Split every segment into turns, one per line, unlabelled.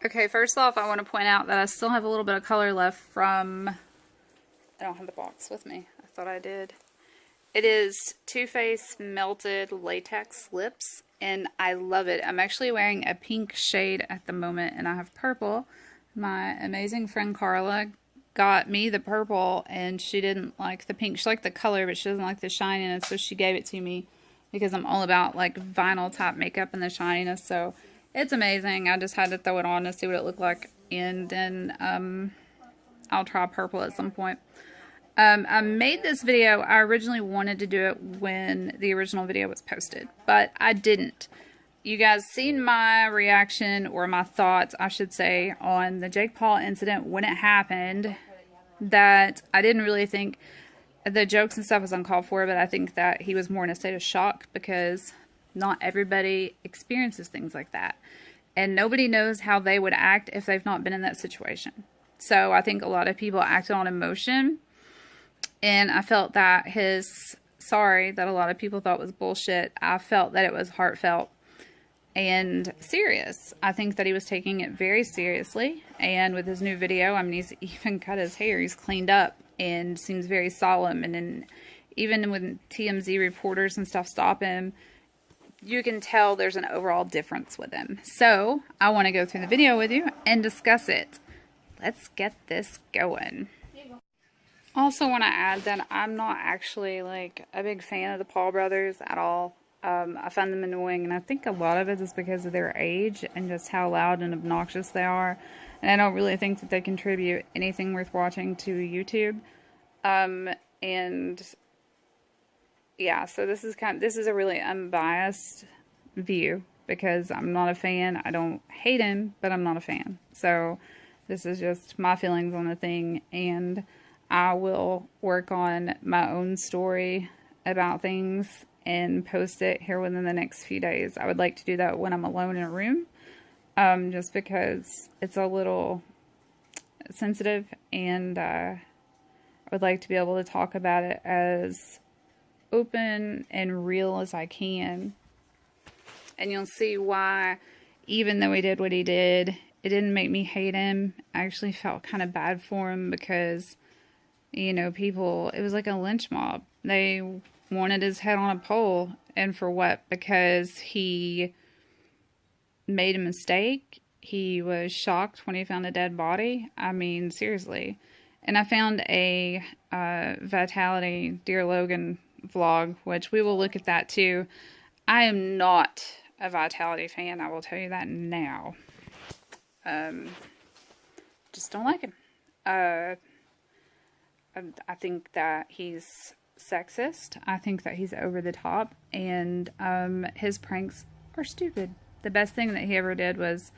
Okay, first off, I want to point out that I still have a little bit of color left from... I don't have the box with me. I thought I did. It is Too Faced Melted Latex Lips, and I love it. I'm actually wearing a pink shade at the moment, and I have purple. My amazing friend Carla got me the purple, and she didn't like the pink. She liked the color, but she doesn't like the shininess, so she gave it to me because I'm all about like vinyl type makeup and the shininess, so it's amazing. I just had to throw it on to see what it looked like, and then I'll try purple at some point. I made this video. I originally wanted to do it when the original video was posted, but I didn't. You guys seen my reaction, or my thoughts, I should say, on the Jake Paul incident when it happened, that I didn't really think the jokes and stuff was uncalled for, but I think that he was more in a state of shock because not everybody experiences things like that. And nobody knows how they would act if they've not been in that situation. So I think a lot of people acted on emotion. And I felt that his sorry that a lot of people thought was bullshit, I felt that it was heartfelt and serious. I think that he was taking it very seriously. And with his new video, I mean, he's even cut his hair. He's cleaned up and seems very solemn. And then even when TMZ reporters and stuff stop him, you can tell there's an overall difference with him. So I want to go through the video with you and discuss it. Let's get this going. Also want to add that I'm not actually like a big fan of the Paul brothers at all. I find them annoying, and I think a lot of it is because of their age and just how loud and obnoxious they are. And I don't really think that they contribute anything worth watching to YouTube. And yeah, so this is a really unbiased view because I'm not a fan. I don't hate him, but I'm not a fan. So this is just my feelings on the thing, and I will work on my own story about things and post it here within the next few days. I would like to do that when I'm alone in a room, just because it's a little sensitive, and I would like to be able to talk about it as open and real as I can. And you'll see why, even though he did what he did, it didn't make me hate him. I actually felt kind of bad for him because, you know, people, it was like a lynch mob. They wanted his head on a pole. And for what? Because he made a mistake. He was shocked when he found a dead body. I mean, seriously. And I found a Vitality Dear Logan vlog, which we will look at that too. I am not a Vitality fan. I will tell you that now. Just don't like him. I think that he's sexist. I think that he's over the top, and his pranks are stupid. The best thing that he ever did was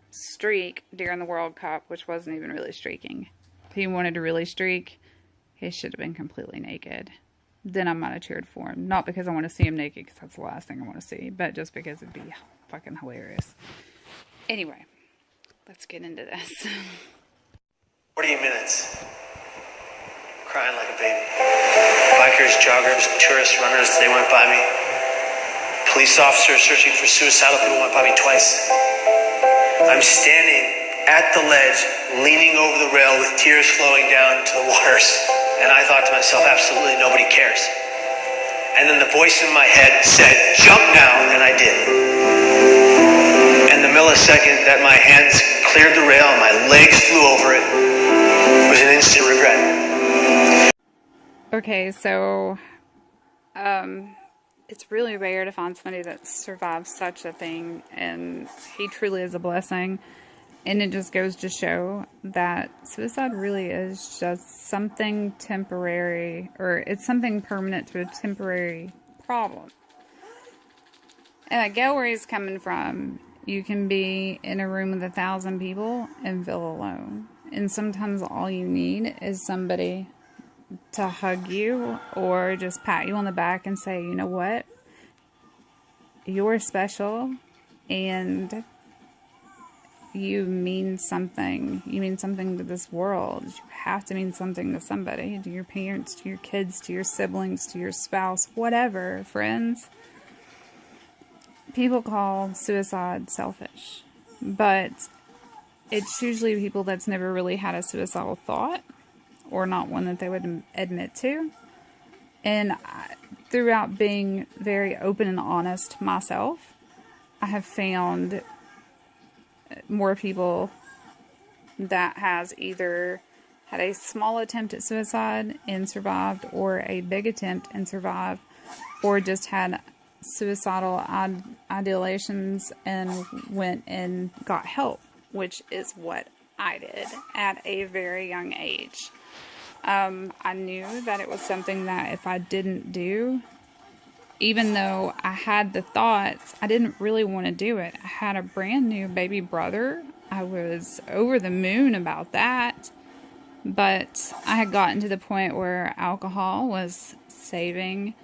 streak during the World Cup, which wasn't even really streaking. If he wanted to really streak, he should have been completely naked. Then I might have cheered for him. Not because I want to see him naked, because that's the last thing I want to see, but just because it'd be fucking hilarious. Anyway, let's get into this.
40 minutes. Crying like a baby. Bikers, joggers, tourist runners, they went by me. Police officers searching for suicidal people went by me twice. I'm standing at the ledge, leaning over the rail with tears flowing down to the waters. And I thought to myself, absolutely nobody cares. And then the voice in my head said, jump now, and I did. And the millisecond that my hands cleared the rail and my legs flew over it was an instant regret.
Okay, so it's really rare to find somebody that survives such a thing, and he truly is a blessing. And it just goes to show that suicide really is just something temporary, or it's something permanent to a temporary problem. And I get where he's coming from. You can be in a room with 1,000 people and feel alone. And sometimes all you need is somebody to hug you or just pat you on the back and say, you know what? You're special, and you mean something. You mean something to this world. You have to mean something to somebody. To your parents, to your kids, to your siblings, to your spouse, whatever, friends. People call suicide selfish. But it's usually people that's never really had a suicidal thought, or not one that they would admit to. And throughout being very open and honest myself, I have found more people that has either had a small attempt at suicide and survived, or a big attempt and survived, or just had suicidal ideations and went and got help, which is what I did at a very young age. I knew that it was something that if I didn't do, even though I had the thoughts, I didn't really want to do it. I had a brand new baby brother. I was over the moon about that. But I had gotten to the point where alcohol was saving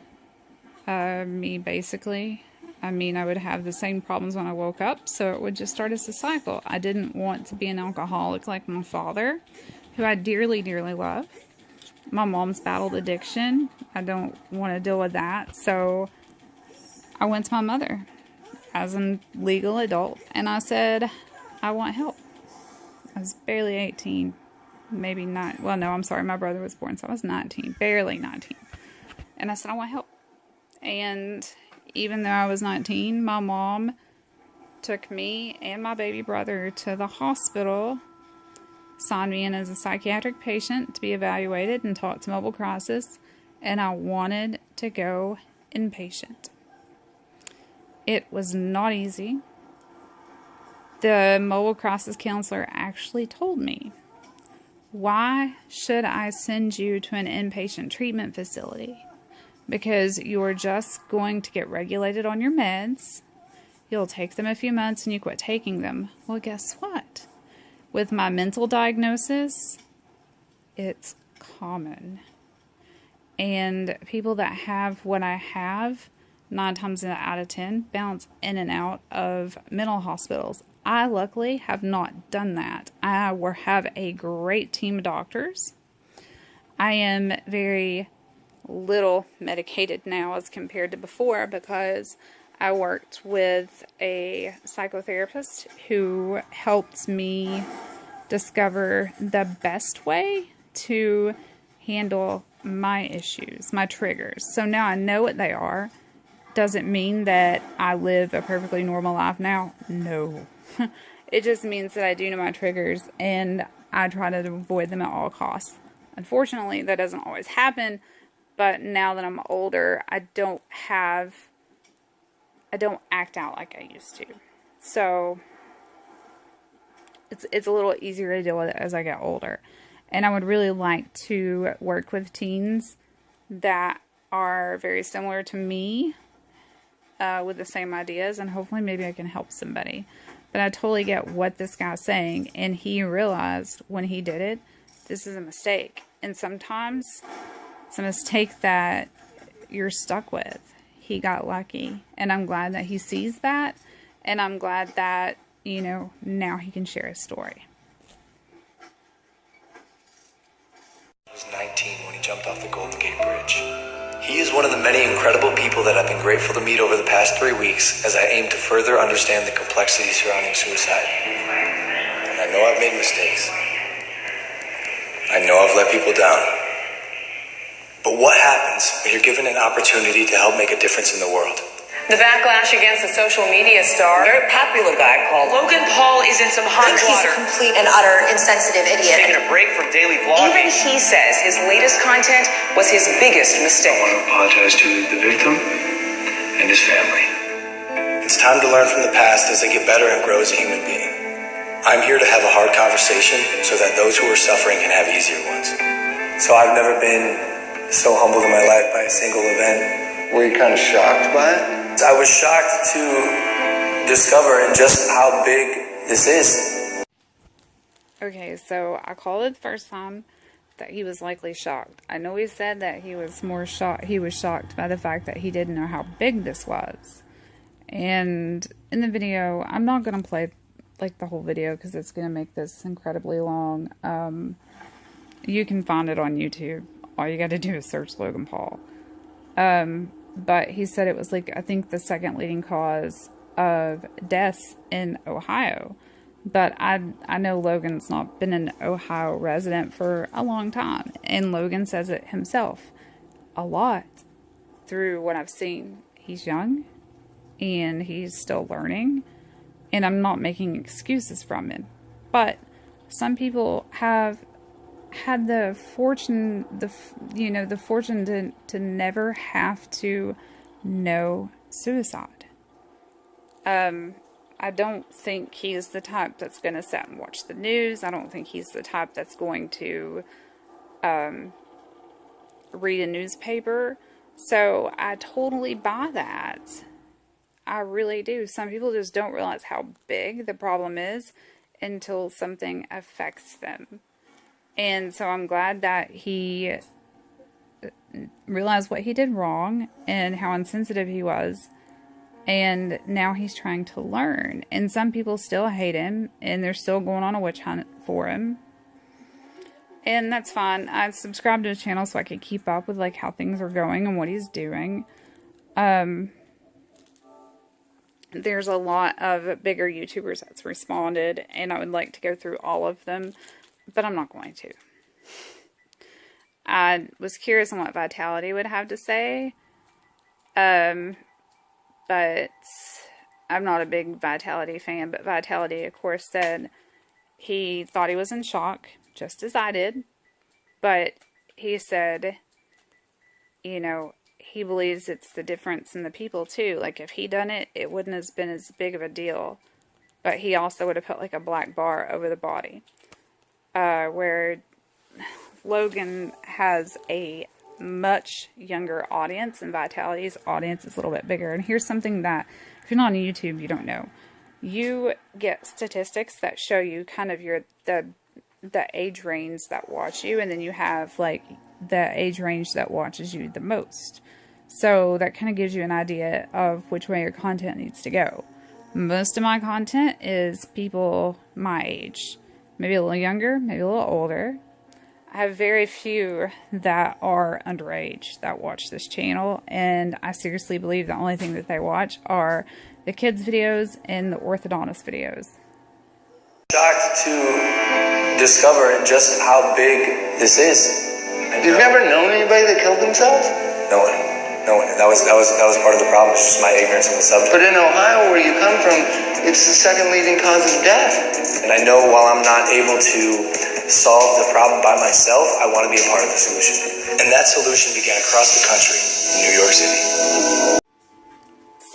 me, basically. I mean, I would have the same problems when I woke up, so it would just start as a cycle. I didn't want to be an alcoholic like my father, who I dearly, dearly love. My mom's battled addiction. I don't want to deal with that. So I went to my mother as a legal adult, and I said, I want help. I was barely 18, maybe not. Well, no, I'm sorry. My brother was born, so I was 19, barely 19. And I said, I want help. And even though I was 19, my mom took me and my baby brother to the hospital, signed me in as a psychiatric patient to be evaluated and taught to mobile crisis, and I wanted to go inpatient. It was not easy. The mobile crisis counselor actually told me, why should I send you to an inpatient treatment facility? Because you're just going to get regulated on your meds. You'll take them a few months and you quit taking them. Well, guess what? With my mental diagnosis, it's common. And people that have what I have, 9 times out of 10, bounce in and out of mental hospitals. I luckily have not done that. I have a great team of doctors. I am very little medicated now as compared to before, because I worked with a psychotherapist who helped me discover the best way to handle my issues, my triggers. So now I know what they are. Doesn't mean that I live a perfectly normal life now. No. It just means that I do know my triggers and I try to avoid them at all costs. Unfortunately, that doesn't always happen, but now that I'm older, I don't act out like I used to. So it's a little easier to deal with as I get older. And I would really like to work with teens that are very similar to me, with the same ideas, and hopefully maybe I can help somebody. But I totally get what this guy's saying, and he realized when he did it, this is a mistake. And sometimes it's a mistake that you're stuck with. He got lucky, and I'm glad that he sees that, and I'm glad that, you know, now he can share his story.
He was 19 when he jumped off the Golden Gate Bridge. He is one of the many incredible people that I've been grateful to meet over the past 3 weeks as I aim to further understand the complexity surrounding suicide. And I know I've made mistakes. I know I've let people down. But what happens when you're given an opportunity to help make a difference in the world?
The backlash against the social media star, a very popular guy called Logan Paul, is in some hot water.
He's a complete and utter insensitive idiot.
Taking a break from daily vlogging. Even he says his latest content was his biggest mistake.
I want to apologize to the victim and his family.
It's time to learn from the past as I get better and grow as a human being. I'm here to have a hard conversation so that those who are suffering can have easier ones. So I've never been so humbled in my life by a single event.
Were you kind of shocked by it?
I was shocked to discover just how big this is.
Okay, so I called it the first time that he was likely shocked. I know he said that he was more shocked. He was shocked by the fact that he didn't know how big this was. And in the video, I'm not going to play like the whole video because it's going to make this incredibly long. You can find it on YouTube. All you got to do is search Logan Paul. But he said it was like, I think the second leading cause of deaths in Ohio. But I know Logan's not been an Ohio resident for a long time. And Logan says it himself a lot through what I've seen. He's young and he's still learning. And I'm not making excuses from him. But some people have had the fortune, the fortune to never have to know suicide. I don't think he's the type that's going to sit and watch the news. I don't think he's the type that's going to read a newspaper. So I totally buy that. I really do. Some people just don't realize how big the problem is until something affects them. And so I'm glad that he realized what he did wrong and how insensitive he was. And now he's trying to learn. And some people still hate him. And they're still going on a witch hunt for him. And that's fine. I subscribed to his channel so I could keep up with like how things are going and what he's doing. There's a lot of bigger YouTubers that's responded. And I would like to go through all of them. But I'm not going to. I was curious on what Vitality would have to say. But I'm not a big Vitality fan. But Vitality, of course, said he thought he was in shock, just as I did. But he said, you know, he believes it's the difference in the people, too. Like, if he done it, it wouldn't have been as big of a deal. But he also would have put, like, a black bar over the body. Where Logan has a much younger audience and Vitality's audience is a little bit bigger. And here's something that, if you're not on YouTube, you don't know. You get statistics that show you kind of the age range that watch you, and then you have like the age range that watches you the most. So that kind of gives you an idea of which way your content needs to go. Most of my content is people my age. Maybe a little younger, maybe a little older. I have very few that are underage that watch this channel, and I seriously believe the only thing that they watch are the kids' videos and the orthodontist videos.
Shocked to discover just how big this is.
You've never known anybody that killed themselves?
No one. That was part of the problem. It's just my ignorance on the subject.
But in Ohio, where you come from, it's the second leading cause of death.
And I know while I'm not able to solve the problem by myself, I want to be a part of the solution. And that solution began across the country, in New York City.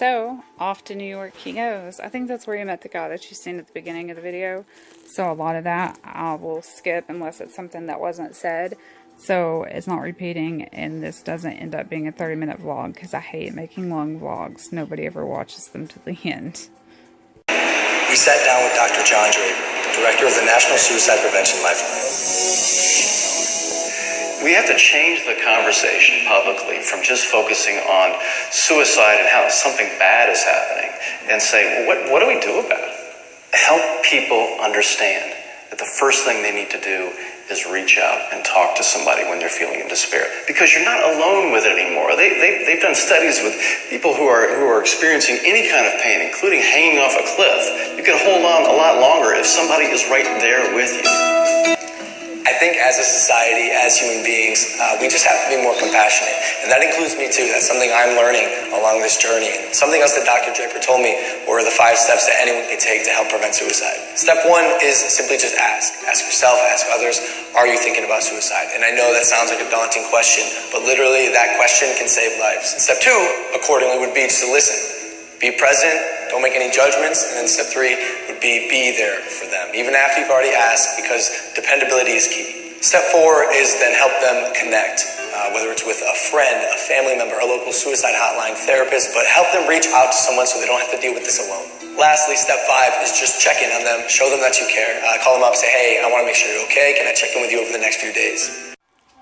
So, off to New York he goes. I think that's where he met the guy that you've seen at the beginning of the video. So a lot of that I will skip unless it's something that wasn't said. So it's not repeating, and this doesn't end up being a 30-minute vlog because I hate making long vlogs. Nobody ever watches them to the end.
We sat down with Dr. John Draper, director of the National Suicide Prevention Lifeline.
We have to change the conversation publicly from just focusing on suicide and how something bad is happening and say, well, what do we do about it? Help people understand that the first thing they need to do is reach out and talk to somebody when they're feeling in despair, because you're not alone with it anymore. They've done studies with people who are experiencing any kind of pain, including hanging off a cliff. You can hold on a lot longer if somebody is right there with you.
I think as a society, as human beings, we just have to be more compassionate. And that includes me too. That's something I'm learning along this journey. And something else that Dr. Draper told me were the 5 steps that anyone can take to help prevent suicide. Step 1 is simply just ask. Ask yourself, ask others, are you thinking about suicide? And I know that sounds like a daunting question, but literally that question can save lives. Step 2, accordingly, would be just to listen. Be present, don't make any judgments. And then step 3 would be there for them, even after you've already asked, because dependability is key. Step 4 is then help them connect, whether it's with a friend, a family member, a local suicide hotline, therapist, but help them reach out to someone so they don't have to deal with this alone. Lastly, step 5 is just check in on them, show them that you care, call them up, say, hey, I want to make sure you're okay, can I check in with you over the next few days?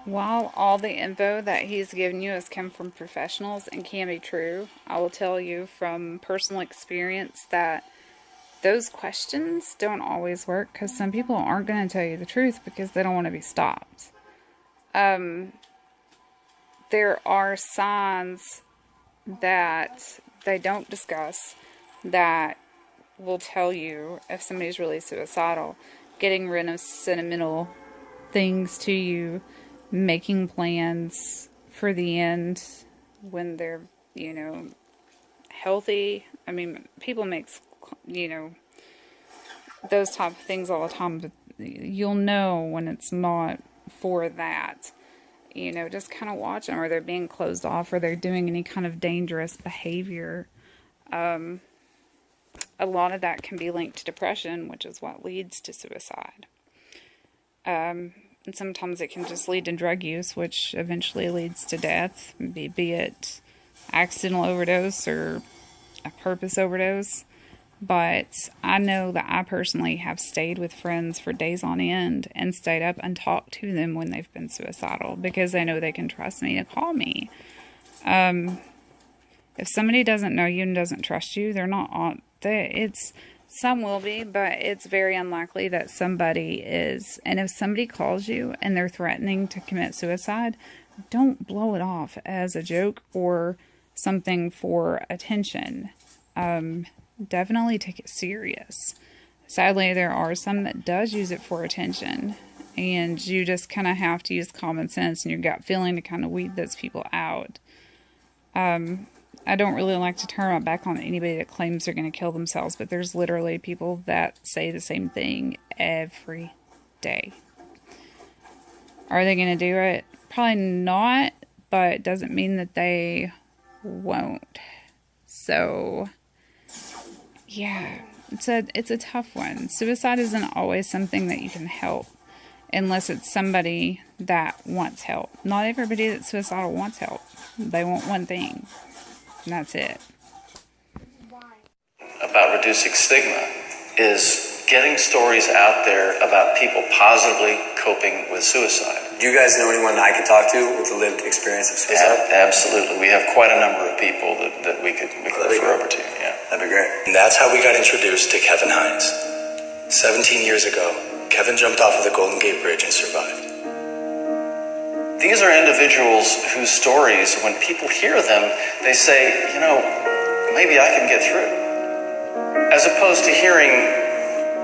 While all the info that he's given you has come from professionals and can be true, I will tell you from personal experience that those questions don't always work, because some people aren't going to tell you the truth because they don't want to be stopped. There are signs that they don't discuss that will tell you if somebody's really suicidal. Getting rid of sentimental things to you, making plans for the end when they're, you know, healthy. I mean, people make, you know, those type of things all the time, but you'll know when it's not for that. You know, just kind of watch them, or they're being closed off, or they're doing any kind of dangerous behavior. A lot of that can be linked to depression, which is what leads to suicide. And sometimes it can just lead to drug use, which eventually leads to death, be it accidental overdose or a purpose overdose. But I know that I personally have stayed with friends for days on end and stayed up and talked to them when they've been suicidal, because I know they can trust me to call me. If somebody doesn't know you and doesn't trust you, they're not on. Some will be, but it's very unlikely that somebody is. And if somebody calls you and they're threatening to commit suicide, don't blow it off as a joke or something for attention. Definitely take it serious. Sadly, there are some that does use it for attention, and you just kind of have to use common sense and your gut feeling to kind of weed those people out. I don't really like to turn my back on anybody that claims they're going to kill themselves, but there's literally people that say the same thing every day. Are they going to do it? Probably not, but it doesn't mean that they won't. So yeah, it's a tough one. Suicide isn't always something that you can help unless it's somebody that wants help. Not everybody that's suicidal wants help. They want one thing, and that's it.
About reducing stigma is getting stories out there about people positively coping with suicide.
Do you guys know anyone I could talk to with a lived experience of suicide?
Absolutely. We have quite a number of people that we could refer over to. Yeah.
That'd be great. And that's how we got introduced to Kevin Hines. 17 years ago, Kevin jumped off of the Golden Gate Bridge and survived.
These are individuals whose stories, when people hear them, they say, you know, maybe I can get through. As opposed to hearing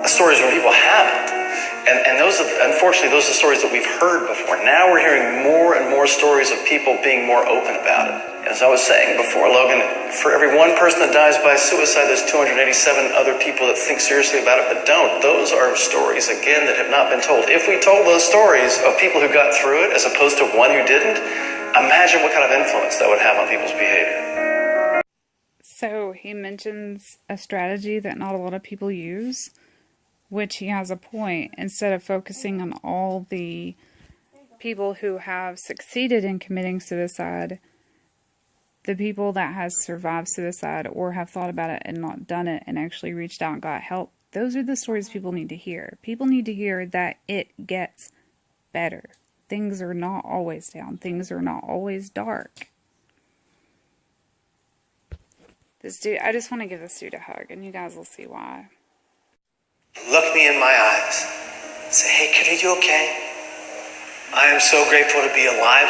stories where people haven't. And those, unfortunately, those are stories that we've heard before. Now we're hearing more and more stories of people being more open about it. As I was saying before, Logan, for every one person that dies by suicide, there's 287 other people that think seriously about it but don't. Those are stories, again, that have not been told. If we told those stories of people who got through it as opposed to one who didn't, imagine what kind of influence that would have on people's behavior.
So he mentions a strategy that not a lot of people use, which he has a point. Instead of focusing on all the people who have succeeded in committing suicide, the people that has survived suicide or have thought about it and not done it and actually reached out and got help, those are the stories people need to hear. People need to hear that it gets better. Things are not always down. Things are not always dark. This dude, I just want to give this dude a hug, and you guys will see why.
Look me in my eyes. Say, hey, kid, are you okay? I am so grateful to be alive.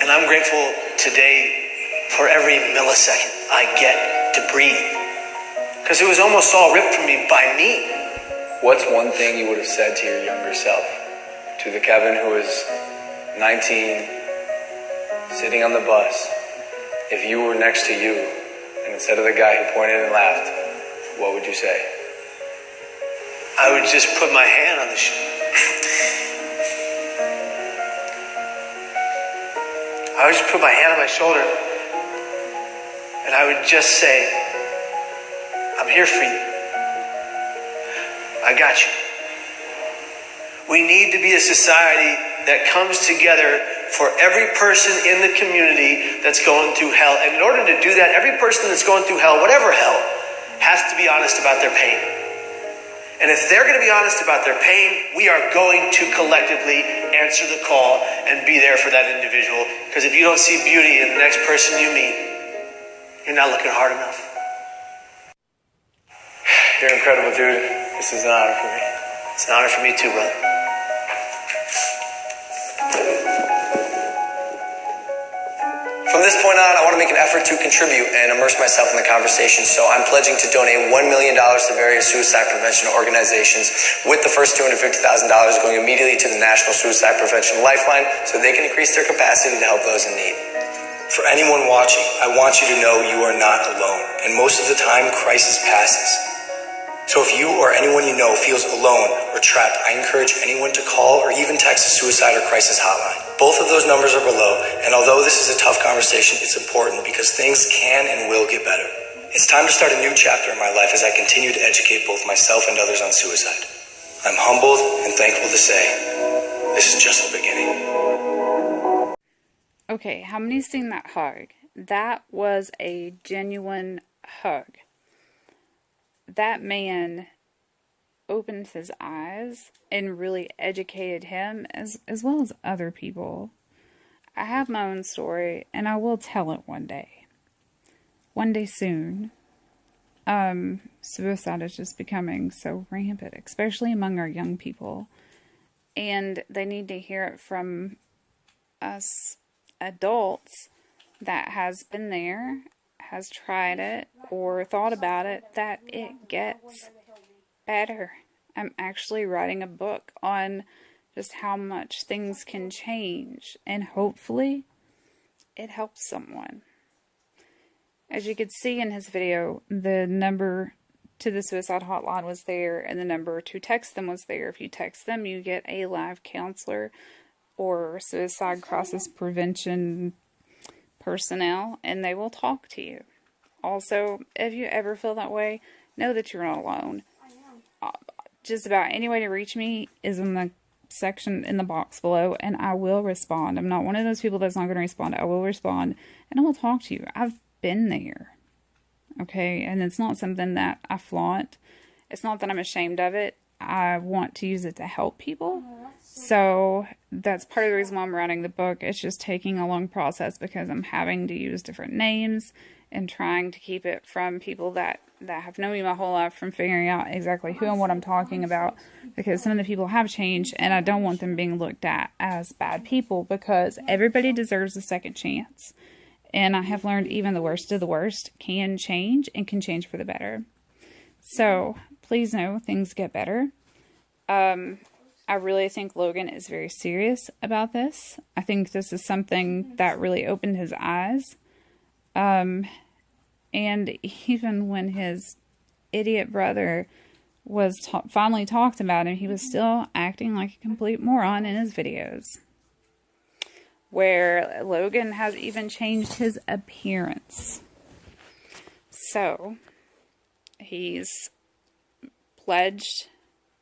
And I'm grateful today for every millisecond I get to breathe. Because it was almost all ripped from me by me.
What's one thing you would have said to your younger self? To the Kevin who was 19, sitting on the bus. If you were next to you, and instead of the guy who pointed and laughed, what would you say?
I would just put my hand on the I would just put my hand on my shoulder, and I would just say, I'm here for you. I got you. We need to be a society that comes together for every person in the community that's going through hell. And in order to do that, every person that's going through hell, whatever hell, has to be honest about their pain. And if they're going to be honest about their pain, we are going to collectively answer the call and be there for that individual. Because if you don't see beauty in the next person you meet, you're not looking hard enough.
You're incredible, dude. This is an honor for me.
It's an honor for me too, brother.
From this point on, I want to make an effort to contribute and immerse myself in the conversation, so I'm pledging to donate $1 million to various suicide prevention organizations, with the first $250,000 going immediately to the National Suicide Prevention Lifeline so they can increase their capacity to help those in need. For anyone watching, I want you to know you are not alone, and most of the time, crisis passes. So if you or anyone you know feels alone or trapped, I encourage anyone to call or even text a suicide or crisis hotline. Both of those numbers are below, and although this is a tough conversation, it's important because things can and will get better. It's time to start a new chapter in my life as I continue to educate both myself and others on suicide. I'm humbled and thankful to say, this is just the beginning.
Okay, how many's seen that hug? That was a genuine hug. That man opened his eyes and really educated him as well as other people. I have my own story, and I will tell it one day. One day soon. Suicide is just becoming so rampant, especially among our young people. And they need to hear it from us adults that has been there, has tried it, or thought about it, that it gets better. I'm actually writing a book on just how much things can change, and hopefully it helps someone. As you could see in his video, the number to the suicide hotline was there, and the number to text them was there. If you text them, you get a live counselor or suicide crisis prevention personnel, and they will talk to you. Also, if you ever feel that way, know that you're not alone. Just about any way to reach me is in the section in the box below, and I will respond. I'm not one of those people that's not going to respond. I will respond, and I will talk to you. I've been there, okay? And it's not something that I flaunt. It's not that I'm ashamed of it. I want to use it to help people. So that's part of the reason why I'm writing the book. It's just taking a long process because I'm having to use different names and trying to keep it from people that have known me my whole life from figuring out exactly who and what I'm talking about, because some of the people have changed, and I don't want them being looked at as bad people, because everybody deserves a second chance. And I have learned even the worst of the worst can change, and can change for the better. So please know things get better. I really think Logan is very serious about this. I think this is something that really opened his eyes. And even when his idiot brother was finally talked about him, he was still acting like a complete moron in his videos. Where Logan has even changed his appearance. So, he's pledged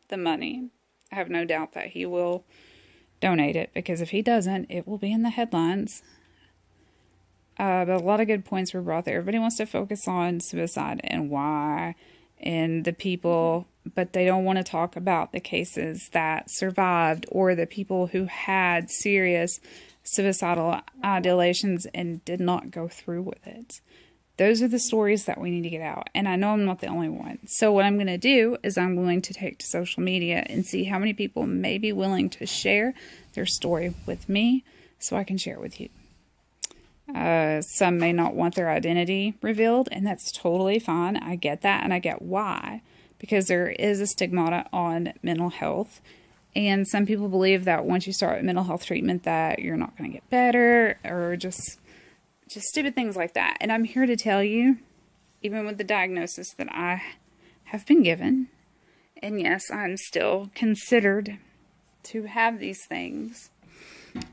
the money. I have no doubt that he will donate it, because if he doesn't, it will be in the headlines. But a lot of good points were brought there. Everybody wants to focus on suicide and why and the people, but they don't want to talk about the cases that survived or the people who had serious suicidal ideations and did not go through with it. Those are the stories that we need to get out. And I know I'm not the only one. So what I'm going to do is I'm going to take to social media and see how many people may be willing to share their story with me so I can share it with you. Some may not want their identity revealed, and that's totally fine. I get that, and I get why. Because there is a stigma on mental health. And some people believe that once you start mental health treatment that you're not going to get better, or just stupid things like that. And I'm here to tell you, even with the diagnosis that I have been given, and yes, I'm still considered to have these things,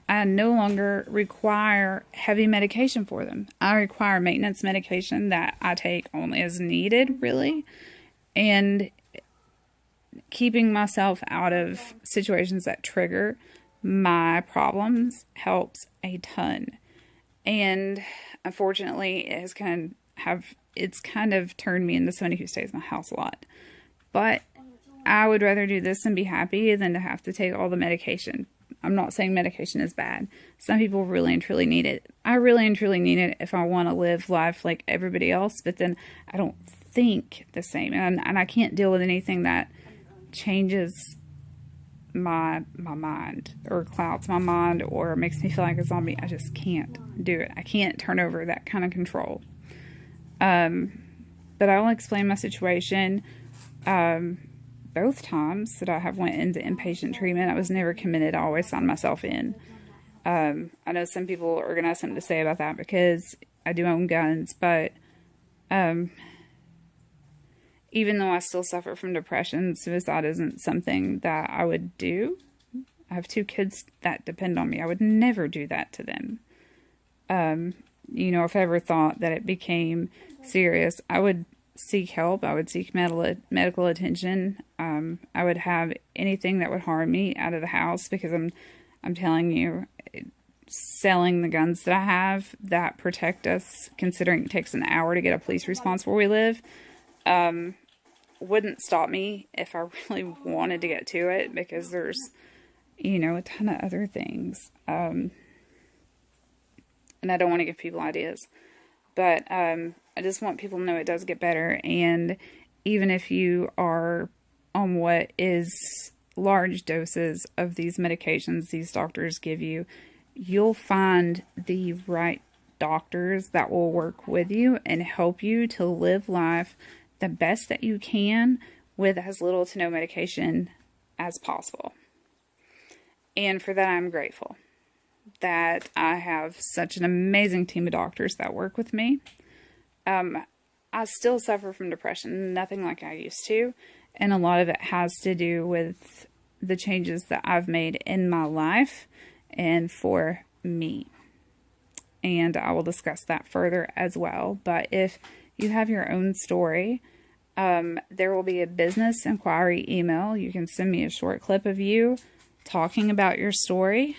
I no longer require heavy medication for them. I require maintenance medication that I take only as needed, really. And keeping myself out of situations that trigger my problems helps a ton. And unfortunately, it's kind of turned me into somebody who stays in my house a lot. But I would rather do this and be happy than to have to take all the medication. I'm not saying medication is bad. Some people really and truly need it. I really and truly need it if I want to live life like everybody else, but then I don't think the same. And I can't deal with anything that changes my mind, or clouds my mind, or makes me feel like a zombie. I just can't do it. I can't turn over that kind of control. But I will explain my situation. Both times that I have went into inpatient treatment, I was never committed. I always signed myself in. I know some people are going to have something to say about that because I do own guns, but even though I still suffer from depression, suicide isn't something that I would do. I have 2 kids that depend on me. I would never do that to them. You know, if I ever thought that it became serious, I would seek help. I would seek medical attention. I would have anything that would harm me out of the house, because I'm telling you, selling the guns that I have that protect us, considering it takes an hour to get a police response where we live, wouldn't stop me if I really wanted to get to it, because there's, you know, a ton of other things. And I don't want to give people ideas, but I just want people to know it does get better. And even if you are on what is large doses of these medications these doctors give you, you'll find the right doctors that will work with you and help you to live life the best that you can with as little to no medication as possible. And for that, I'm grateful that I have such an amazing team of doctors that work with me. I still suffer from depression, nothing like I used to, and a lot of it has to do with the changes that I've made in my life and for me. And I will discuss that further as well. But if you have your own story, there will be a business inquiry email. You can send me a short clip of you talking about your story.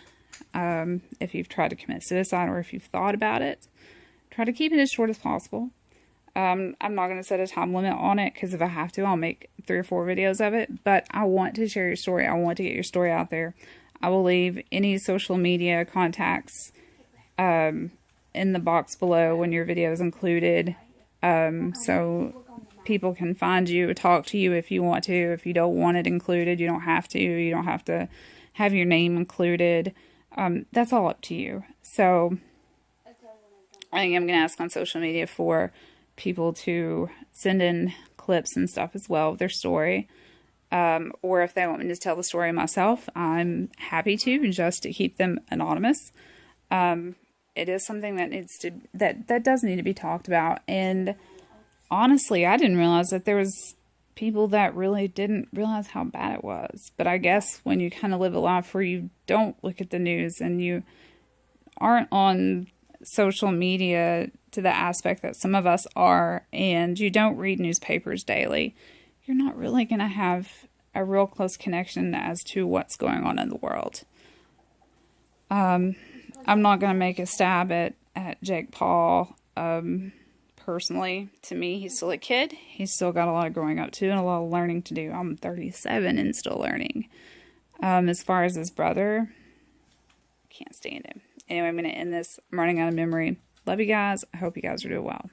If you've tried to commit suicide or if you've thought about it, try to keep it as short as possible. I'm not going to set a time limit on it, because if I have to, I'll make 3 or 4 videos of it. But I want to share your story. I want to get your story out there. I will leave any social media contacts in the box below when your video is included, so people can find you, talk to you if you want to. If you don't want it included, you don't have to. You don't have to have your name included. That's all up to you. So I think I'm going to ask on social media for people to send in clips and stuff as well of their story. Or if they want me to tell the story myself, I'm happy to, just to keep them anonymous. It is something that needs to, that does need to be talked about. And honestly, I didn't realize that there was people that really didn't realize how bad it was. But I guess when you kind of live a life where you don't look at the news and you aren't on social media to the aspect that some of us are, and you don't read newspapers daily, you're not really going to have a real close connection as to what's going on in the world. I'm not going to make a stab at Jake Paul. Personally, to me, he's still a kid. He's still got a lot of growing up to and a lot of learning to do. I'm 37 and still learning. As far as his brother, can't stand him. Anyway, I'm going to end this. I'm running out of memory. Love you guys. I hope you guys are doing well.